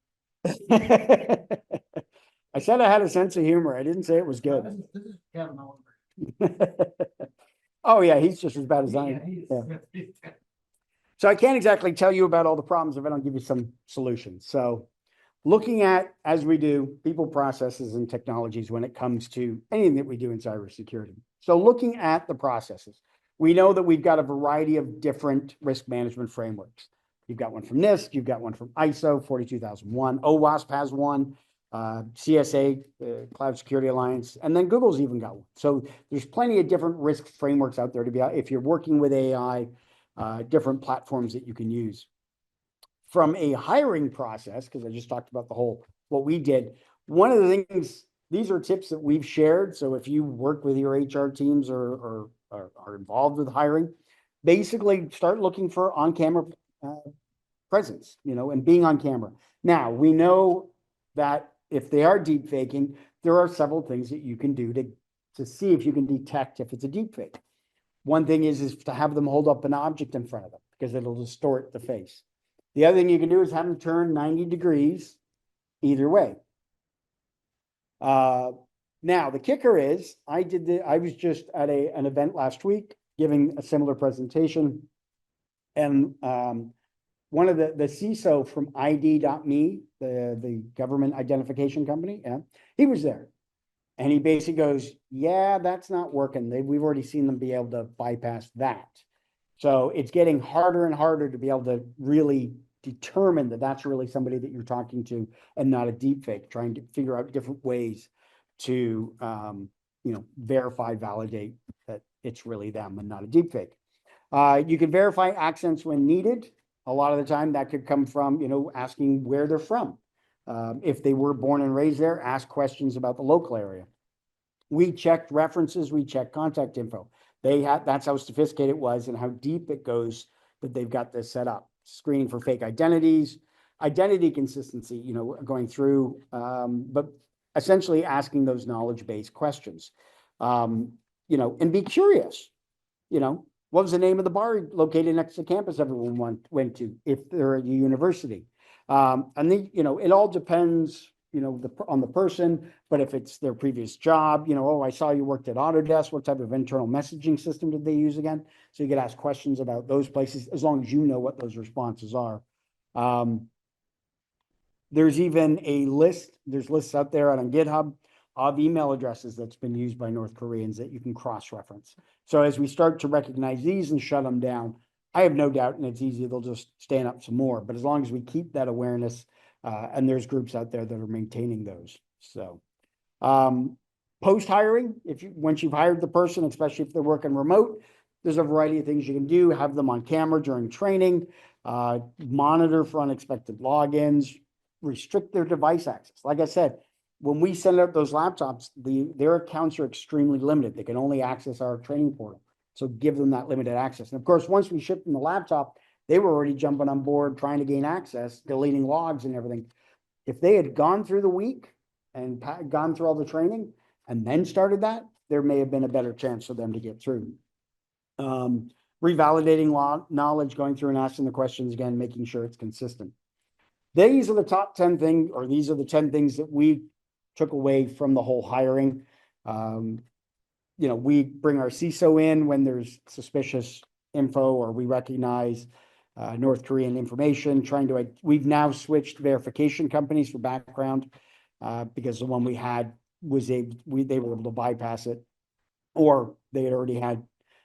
I said I had a sense of humor. I didn't say it was good. This is Kevin Oliver. Oh yeah, he's just as bad as I Yeah, am. he is. Yeah. So I can't exactly tell you about all the problems if I don't give you some solutions. So looking at, as we do, people, processes, and technologies when it comes to anything that we do in cybersecurity. So looking at the processes, we know that we've got a variety of different risk management frameworks. You've got one from NIST, you've got one from ISO 42001, OWASP has one, CSA, Cloud Security Alliance, and then Google's even got one. So there's plenty of different risk frameworks out there to be, if you're working with AI, different platforms that you can use. From a hiring process, because I just talked about what we did, one of the things, these are tips that we've shared. So if you work with your HR teams or are involved with hiring, basically start looking for on-camera presence, and being on camera. Now, we know that if they are deep faking, there are several things that you can do to see if you can detect if it's a deep fake. One thing is to have them hold up an object in front of them, because it'll distort the face. The other thing you can do is have them turn 90 degrees either way. Now, the kicker is, I was just at an event last week giving a similar presentation, and one of the CISO from ID.me, the government identification company, he was there. And he basically goes, yeah, that's not working. We've already seen them be able to bypass that. So it's getting harder and harder to be able to really determine that that's really somebody that you're talking to and not a deep fake, trying to figure out different ways to verify, validate that it's really them and not a deepfake. You can verify accents when needed. A lot of the time that could come from, asking where they're from. If they were born and raised there, ask questions about the local area. We checked references, we checked contact info. That's how sophisticated it was and how deep it goes that they've got this set up. Screening for fake identities, identity consistency, going through, but essentially asking those knowledge-based questions. And be curious, what was the name of the bar located next to campus everyone went to if they're at a university? And then, it all depends, on the person, but if it's their previous job, oh, I saw you worked at Autodesk, what type of internal messaging system did they use again? So you could ask questions about those places as long as you know what those responses are. There's even there's lists out there on GitHub of email addresses that's been used by North Koreans that you can cross-reference. So as we start to recognize these and shut them down, I have no doubt, and it's easy, they'll just stand up some more. But as long as we keep that awareness, and there's groups out there that are maintaining those. So post-hiring, once you've hired the person, especially if they're working remote, there's a variety of things you can do. Have them on camera during training, monitor for unexpected logins, restrict their device access. Like I said, when we send out those laptops, their accounts are extremely limited. They can only access our training portal. So give them that limited access. And of course, once we ship them the laptop, they were already jumping on board, trying to gain access, deleting logs and everything. If they had gone through the week and gone through all the training and then started that, there may have been a better chance for them to get through. Revalidating knowledge, going through and asking the questions again, making sure it's consistent. These are the top 10 things, or these are the 10 things that we took away from the whole hiring. We bring our CISO in when there's suspicious info or we recognize North Korean information, we've now switched verification companies for background because the one we had they were able to bypass it, or they had already had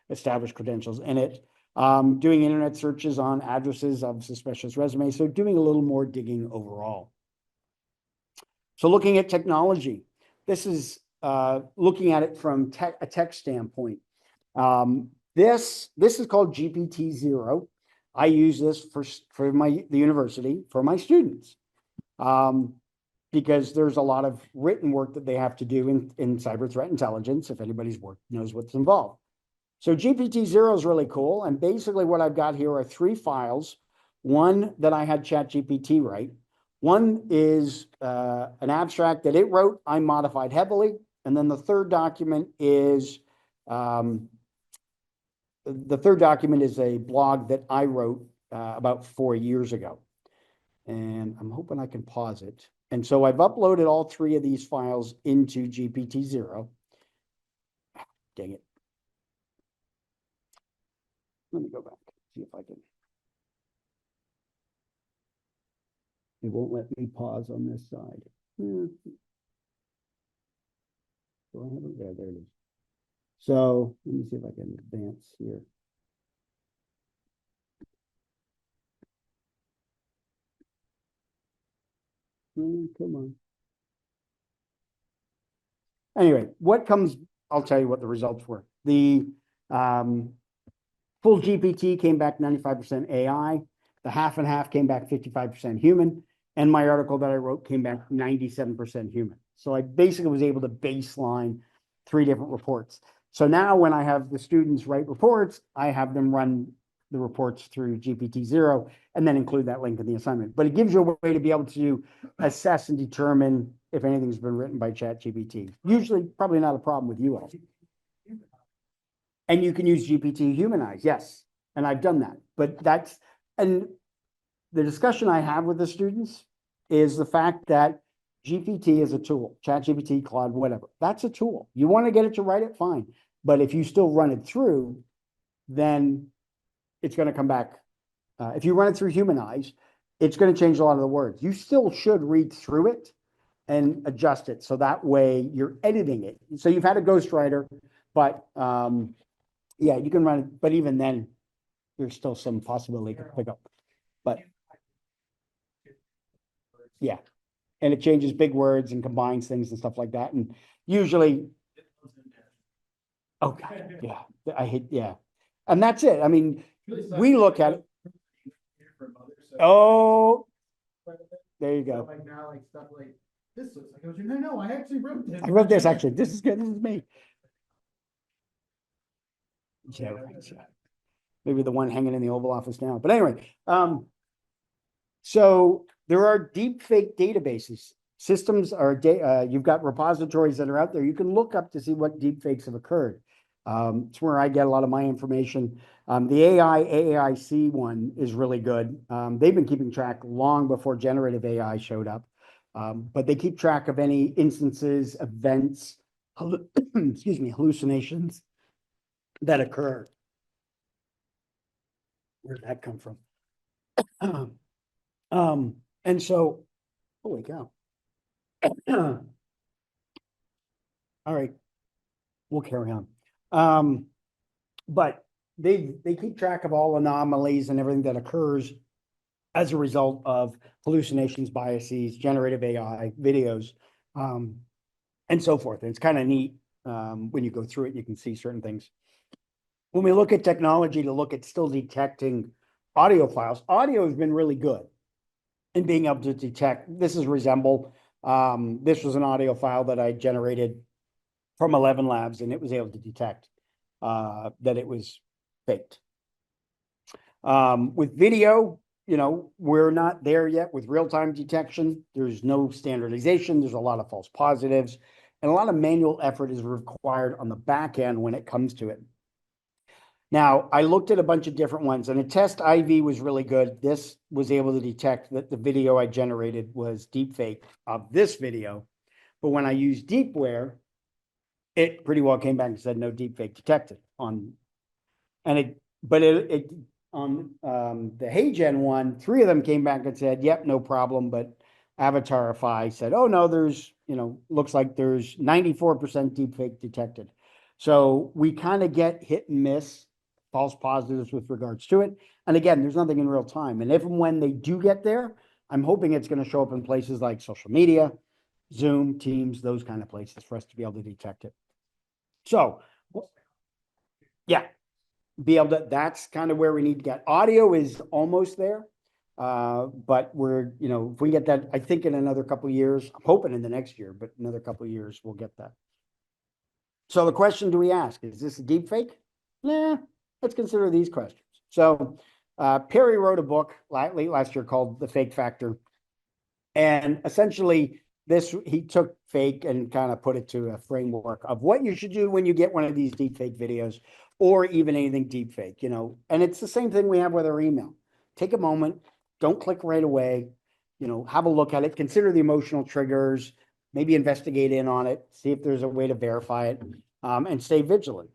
established credentials in it. Doing internet searches on addresses of suspicious resumes. So doing a little more digging overall. So looking at technology, this is looking at it from a tech standpoint. This is called GPT-0. I use this for the university, for my students, because there's a lot of written work that they have to do in cyber threat intelligence, if anybody's work knows what's involved. So GPT-0 is really cool. And basically what I've got here are 3 files. One that I had ChatGPT write. One is an abstract that it wrote, I modified heavily. And then the third document is a blog that I wrote about 4 years ago. And I'm hoping I can pause it. And so I've uploaded all 3 of these files into GPT-0. Dang it. Let me go back, see if I can. It won't let me pause on this side. Do I have it? Yeah, there it is. So let me see if I can advance here. Come on. Anyway, I'll tell you what the results were. The full GPT came back 95% AI. The half and half came back 55% human. And my article that I wrote came back 97% human. So I basically was able to baseline 3 different reports. So now when I have the students write reports, I have them run the reports through GPT-0 and then include that link in the assignment. But it gives you a way to be able to assess and determine if anything's been written by ChatGPT. Usually, probably not a problem with you all. And you can use GPT humanize, yes. And I've done that. But and the discussion I have with the students is the fact that GPT is a tool, ChatGPT, Claude, whatever. That's a tool. You want to get it to write it, fine. But if you still run it through, then it's going to come back. If you run it through Humanize, it's going to change a lot of the words. You still should read through it and adjust it. So that way you're editing it. So you've had a ghostwriter, but yeah, you can run it. But even then, there's still some possibility to pick up. But yeah, and it changes big words and combines things and stuff like that. And usually Oh, God, yeah, I hate, yeah. And that's it. I mean, we look at it. Oh, there you go. Like now, like stuff like this looks like it was, no, I actually wrote this. I wrote this, actually. This is good. This is me. Yeah, right, yeah. Maybe the one hanging in the Oval Office now. But anyway, so there are deep fake databases. Systems are, you've got repositories that are out there. You can look up to see what deep fakes have occurred. It's where I get a lot of my information. The AAIC one is really good. They've been keeping track long before generative AI showed up. But they keep track of any instances, events, excuse me, hallucinations that occur. Where did that come from? And so, holy cow. All right, we'll carry on. But they keep track of all anomalies and everything that occurs as a result of hallucinations, biases, generative AI, videos, and so forth. And it's kind of neat when you go through it, you can see certain things. When we look at technology to look at still detecting audio files, audio has been really good in being able to detect. This is Resemble. This was an audio file that I generated from 11 Labs, and it was able to detect that it was faked. With video, we're not there yet with real-time detection. There's no standardization. There's a lot of false positives, and a lot of manual effort is required on the back end when it comes to it. Now, I looked at a bunch of different ones, and a test IV was really good. This was able to detect that the video I generated was deepfake of this video. But when I used Deepware, it pretty well came back and said no deepfake detected on, and it on the HeyGen one, 3 of them came back and said, yep, no problem. But Avatarify said, oh no, there's, looks like there's 94% deepfake detected. So we kind of get hit and miss false positives with regards to it. And again, there's nothing in real time. And if and when they do get there, I'm hoping it's going to show up in places like social media, Zoom, Teams, those kind of places for us to be able to detect it. So, yeah, be able to, that's kind of where we need to get. Audio is almost there. But we're, if we get that, I think in another couple of years, I'm hoping in the next year, but another couple of years, we'll get that. So the question do we ask? Is this a deep fake? Nah, let's consider these questions. So Perry wrote a book late last year called The Fake Factor. And essentially he took fake and kind of put it to a framework of what you should do when you get one of these deep fake videos or even anything deep fake, and it's the same thing we have with our email. Take a moment, don't click right away, have a look at it, consider the emotional triggers, maybe investigate in on it, see if there's a way to verify it, and stay vigilant.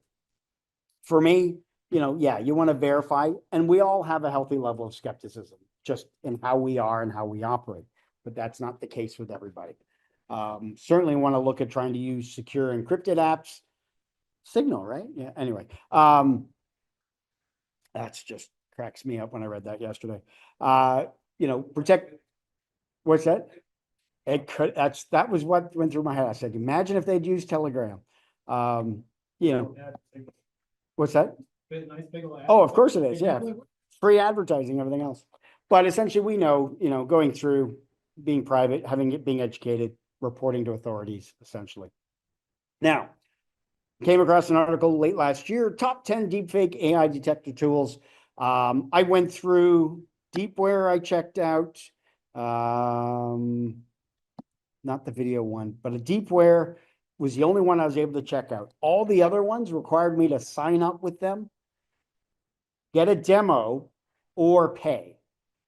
For me, yeah, you want to verify, and we all have a healthy level of skepticism just in how we are and how we operate, but that's not the case with everybody. Certainly want to look at trying to use secure encrypted apps. Signal, right? Yeah, anyway, that's just cracks me up when I read that yesterday. Protect, what's that? It could, that was what went through my head. I said, imagine if they'd use Telegram. What's that? Nice big old Oh, of course it is. Yeah. Free advertising, everything else. But essentially we know, going through being private, being educated, reporting to authorities, essentially. Now, came across an article late last year, top 10 deepfake AI detector tools. I went through Deepware, I checked out, not the video one, but a Deepware was the only one I was able to check out. All the other ones required me to sign up with them, get a demo, or pay.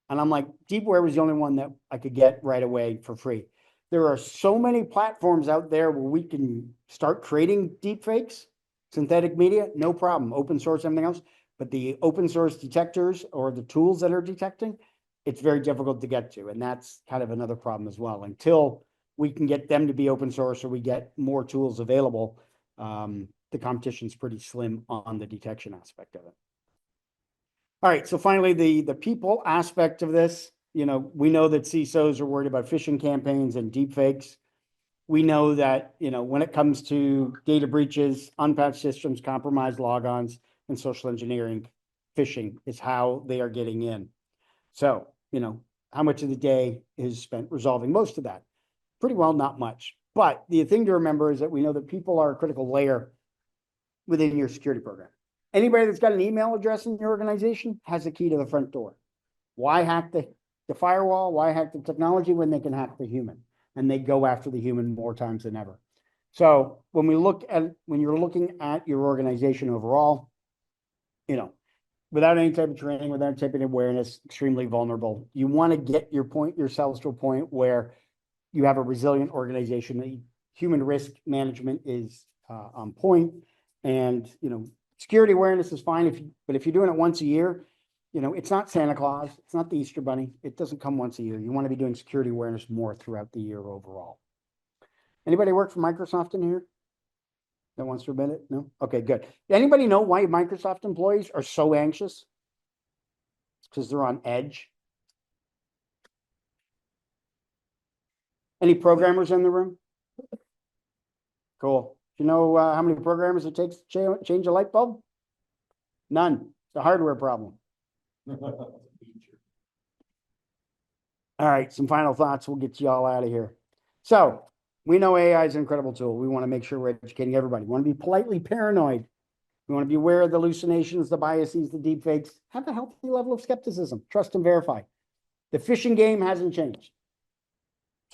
And I'm like, Deepware was the only one that I could get right away for free. There are so many platforms out there where we can start creating deepfakes, synthetic media, no problem, open source, everything else. But the open source detectors or the tools that are detecting, it's very difficult to get to. And that's kind of another problem as well. Until we can get them to be open source or we get more tools available, the competition's pretty slim on the detection aspect of it. All right, so finally, the people aspect of this, we know that CISOs are worried about phishing campaigns and deepfakes. we know that, when it comes to data breaches, unpatched systems, compromised logons, and social engineering, phishing is how they are getting in. So, how much of the day is spent resolving most of that? Pretty well, not much. But the thing to remember is that we know that people are a critical layer within your security program. Anybody that's got an email address in your organization has a key to the front door. Why hack the firewall? Why hack the technology when they can hack the human? And they go after the human more times than ever. So when you're looking at your organization overall, without any type of training, without any type of awareness, extremely vulnerable. You want to get yourselves to a point where you have a resilient organization. The human risk management is on point, and security awareness is fine. But if you're doing it once a year, it's not Santa Claus, it's not the Easter Bunny. It doesn't come once a year. You want to be doing security awareness more throughout the year overall. Anybody work for Microsoft in here that wants to admit it? No? Okay, good. Anybody know why Microsoft employees are so anxious? It's because they're on edge. Any programmers in the room? Cool. Do you know how many programmers it takes to change a light bulb? None. It's a hardware problem. All right, some final thoughts. We'll get you all out of here. So we know AI is an incredible tool. We want to make sure we're educating everybody. We want to be politely paranoid. We want to be aware of the hallucinations, the biases, the deepfakes. Have a healthy level of skepticism. Trust and verify. The phishing game hasn't changed.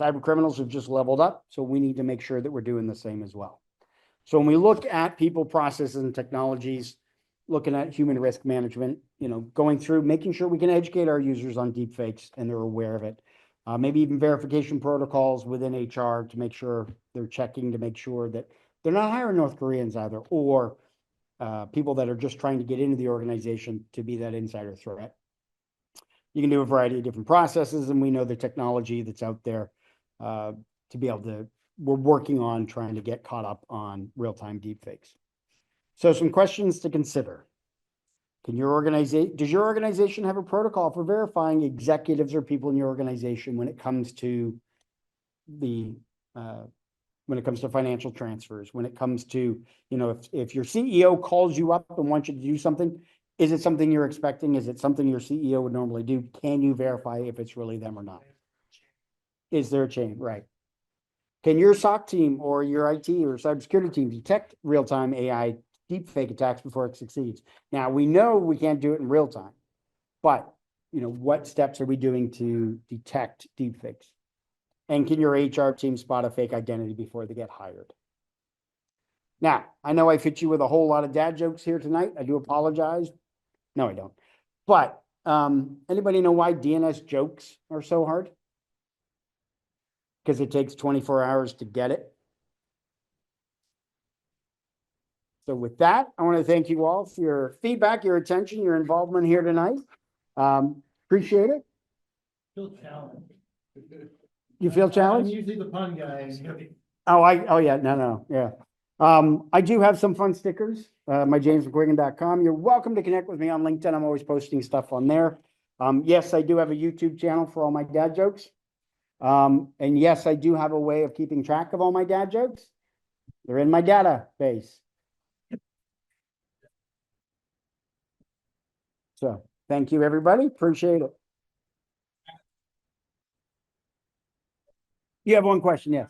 Cybercriminals have just leveled up, so we need to make sure that we're doing the same as well. So when we look at people, processes, and technologies, looking at human risk management, going through, making sure we can educate our users on deepfakes and they're aware of it. Maybe even verification protocols within HR to make sure they're checking to make sure that they're not hiring North Koreans either, or people that are just trying to get into the organization to be that insider threat. You can do a variety of different processes, and we know the technology that's out there to be able to, we're working on trying to get caught up on real-time deepfakes. So some questions to consider. Does your organization have a protocol for verifying executives or people in your organization when it comes to financial transfers, when it comes to, if your CEO calls you up and wants you to do something, is it something you're expecting? Is it something your CEO would normally do? Can you verify if it's really them or not? Is there a chain? Right. Can your SOC team or your IT or cybersecurity team detect real-time AI deepfake attacks before it succeeds? Now, we know we can't do it in real time, but what steps are we doing to detect deepfakes? And can your HR team spot a fake identity before they get hired? Now, I know I fit you with a whole lot of dad jokes here tonight. I do apologize. No, I don't. But anybody know why DNS jokes are so hard? Because it takes 24 hours to get it. So with that, I want to thank you all for your feedback, your attention, your involvement here tonight. Appreciate it. Feel challenged. You feel challenged? I'm usually the pun guy. Oh yeah, no, yeah. I do have some fun stickers, my jamesmcquiggan.com. You're welcome to connect with me on LinkedIn. I'm always posting stuff on there. Yes, I do have a YouTube channel for all my dad jokes. And yes, I do have a way of keeping track of all my dad jokes. They're in my database. So thank you, everybody. Appreciate it. You have one question, yes.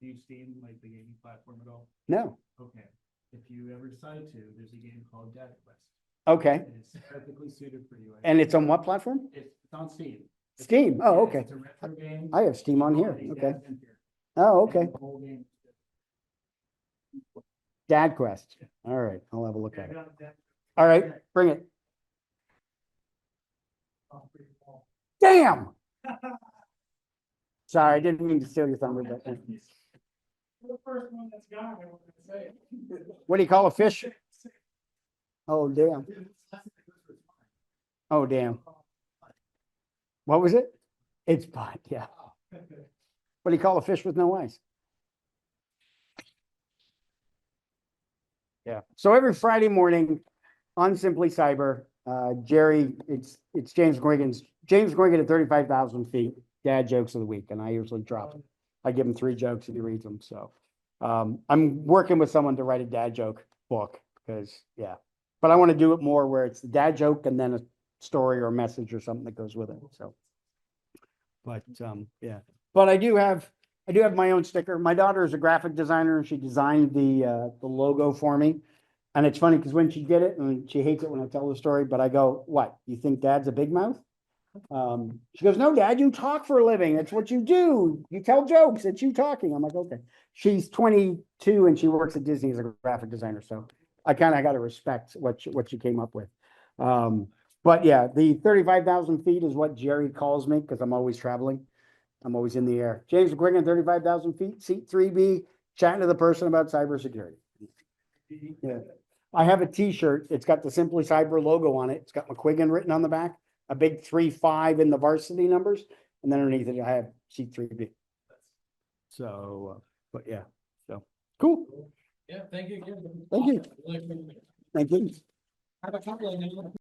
Do you Steam like the gaming platform at all? No. Okay. If you ever decide to, there's a game called Data Quest. Okay. And it's perfectly suited for you. And it's on what platform? It's on Steam. Steam. Oh, okay. It's a retro game. I have Steam on here. Okay. Dad's in here. Oh, okay. And the whole game. Dad Quest. All right. I'll have a look at it. All right. Bring it. Damn. Sorry, I didn't mean to steal your thunder, but The first one that's gone, I was gonna say. what do you call a fish? Oh, damn. Oh, damn. What was it? It's fine. Yeah. What do you call a fish with no eyes? Yeah. So every Friday morning on Simply Cyber, Jerry, it's James McQuiggan at 35,000 feet. Dad jokes of the week, and I usually drop I give him 3 jokes and he reads them. So I'm working with someone to write a dad joke book because, yeah. But I want to do it more where it's the dad joke and then a story or a message or something that goes with it. So, but yeah. But I do have my own sticker. My daughter is a graphic designer and she designed the logo for me. And it's funny because when she did it, and she hates it when I tell the story, but I go, "What? You think Dad's a big mouth?" She goes, "No, Dad, you talk for a living. It's what you do. You tell jokes. It's you talking." I'm like, "Okay." She's 22 and she works at Disney as a graphic designer, so I kind of got to respect what she came up with. But yeah, the 35,000 feet is what Jerry calls me because I'm always traveling. I'm always in the air. James McQuiggan, 35,000 feet, seat 3B, chatting to the person about cybersecurity. Yeah. I have a T-shirt. It's got the Simply Cyber logo on it. It's got McQuiggan written on the back, a big 3-5 in the varsity numbers, and then underneath it I have C3B. So, but yeah, so cool. Yeah, thank you again. Thank you. Thank you. I have a couple of